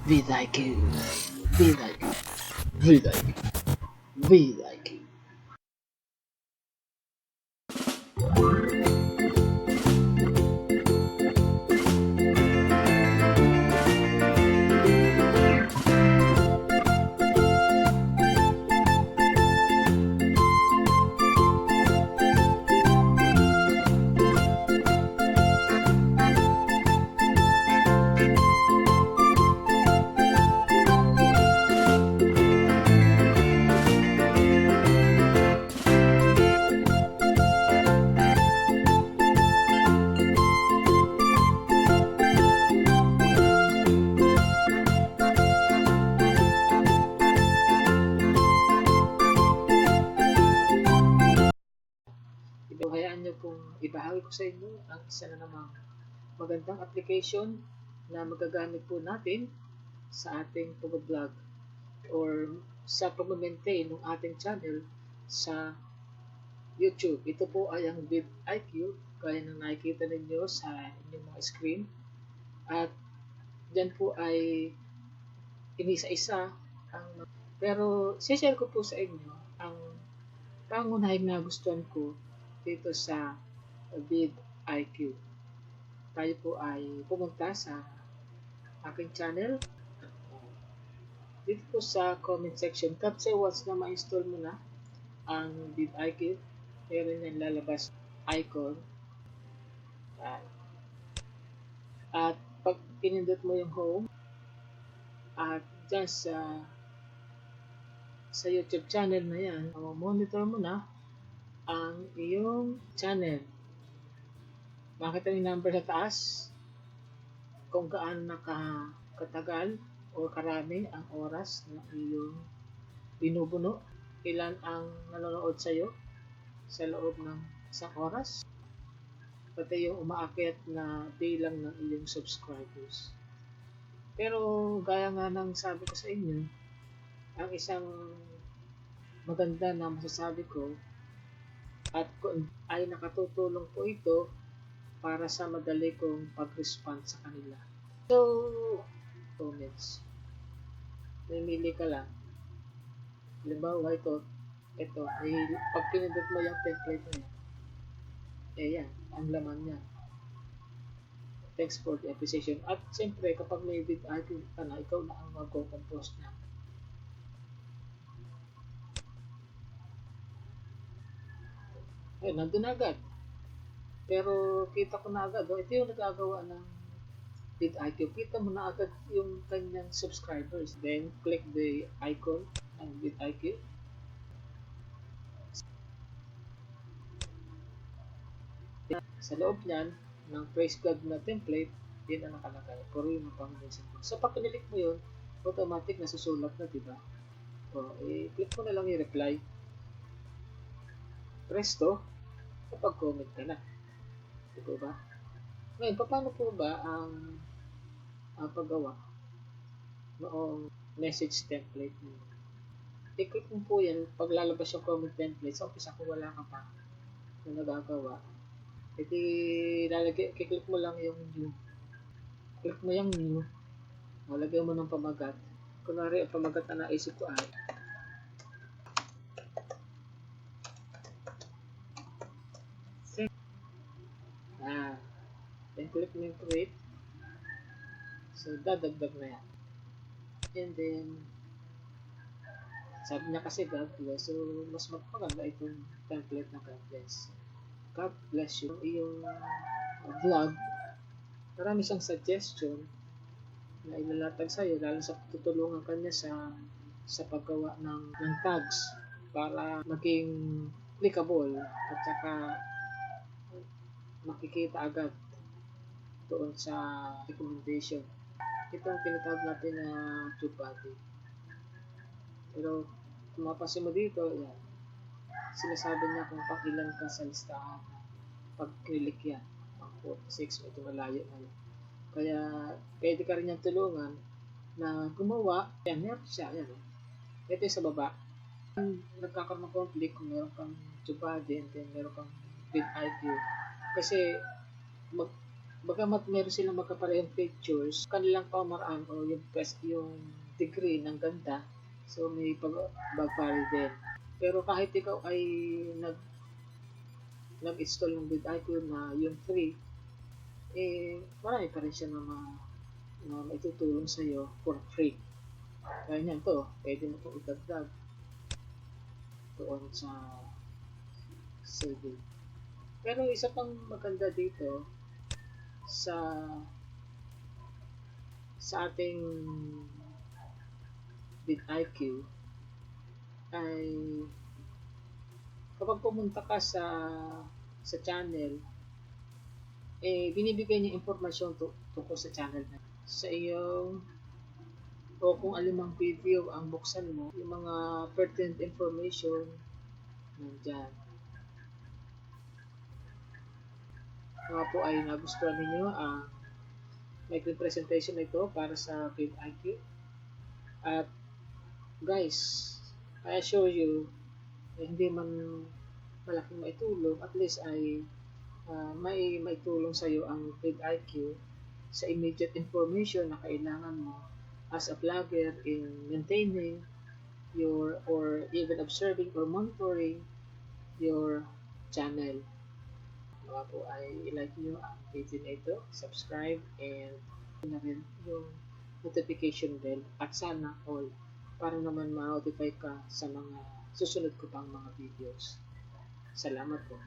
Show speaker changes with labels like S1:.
S1: Be like you. Be like you. Be like you. Be like you. Hayaan niyo pong ibahagi ko sa inyo ang isa na namang magandang application na magagamit po natin sa ating pag-vlog or sa pag-maintain ng ating channel sa YouTube. Ito po ay ang vidIQ, gaya ng nakikita ninyo sa inyong mga screen. At dyan po ay inisa-isa ang pero share ko po sa inyo ang pangunahing nagustuhan ko dito sa vidIQ. Tayo po ay pumunta sa aking channel. Dito po sa comment section, kasi once na ma-install mo na ang vidIQ, meron yan lalabas icon. At pag pinindot mo yung home, at dyan sa YouTube channel na yan, monitor mo na ang iyong channel. Makita yung number sa taas, kung gaano nakatagal o karami ang oras na iyong binubuno, ilan ang nanonood sa iyo sa loob ng isang oras, pati yung umaakyat na bilang ng iyong subscribers. Pero gaya nga ng sabi ko sa inyo, ang isang maganda na masasabi ko at ay nakatutulong po ito para sa madali kong pag-respond sa kanila. So, comments. Namili ka lang. Halimbawa ito ay pag pinindot mo yung template na yan, yan, ang laman niya. Thanks for the appreciation. At siyempre, kapag may vidIQ ka na, ikaw na ang mag-compose na. Nandun agad. Pero kita ko na agad, ito yung nagagawa ng vidIQ. Kita mo na agad yung kanyang subscribers. Then, click the icon ng vidIQ. Sa loob niyan, ng praise God na template, yun ang nakalagay. Puro yung pang-mention ko. So, pag kinilik mo yun, automatic nasusulat na, diba? So, click mo na lang yung reply. Presto, kapag comment ka na. Diba ba? Ngayon, paano po ba ang paggawa noong message template mo? I-click mo po yan, pag lalabas yung comment template, sa umpisa kung wala ka pa na nagagawa, kiklik mo lang yung new. Click mo yung new, malagay mo ng pamagat. Kunwari, ang pamagat na naisip ko ay then click mo yung create. So, dadagdag na yan. And then, sabi niya kasi God bless. So, mas magpaganda itong template na God bless. God bless you. Yung vlog, marami siyang suggestion na ilalatag sa'yo, lalo sa tutulungan kanya sa paggawa ng tags para maging applicable at saka makikita agad doon sa recommendation. Ito ang tinatawag natin na tube body. Pero kung mapasin mo dito, yan, sinasabi niya kung pang ilan ka sa listahan. Pag click yan, pang 46, ito malayo na yun. Kaya pwede ka rin niyang tulungan na gumawa. Yan, meron siya. Yan, ito yung sa baba. Nagkakaroon ng conflict kung meron kang tube body and then meron kang vidIQ. Kasi bagamat meron silang magkaparehong pictures, kanilang pamaraan o yung degree ng ganda, so may pag-vary din. Pero kahit ikaw ay nag-install ng vidIQ na yung free, marami pa rin siya na maitutulong sa'yo for free. Kaya niyan to, pwede mo itong idagdag doon sa saving. Pero isa pang maganda dito sa ating vidIQ ay kapag pumunta ka sa channel, binibigay niya impormasyon tungkol sa channel na sa iyong o kung alimang video ang buksan mo, yung mga pertinent information nandyan. Mga po ay nagustuhan ninyo ang maikling presentation na ito para sa vidIQ. At guys, I assure you, hindi man malaking maitulong, at least ay may tulong sa iyo ang vidIQ sa immediate information na kailangan mo as a vlogger in maintaining your or even observing or monitoring your channel. Mga po ay i-like nyo ang video na ito, subscribe, and na rin yung notification bell at sana all para naman ma-notify ka sa mga susunod ko pang mga videos. Salamat po.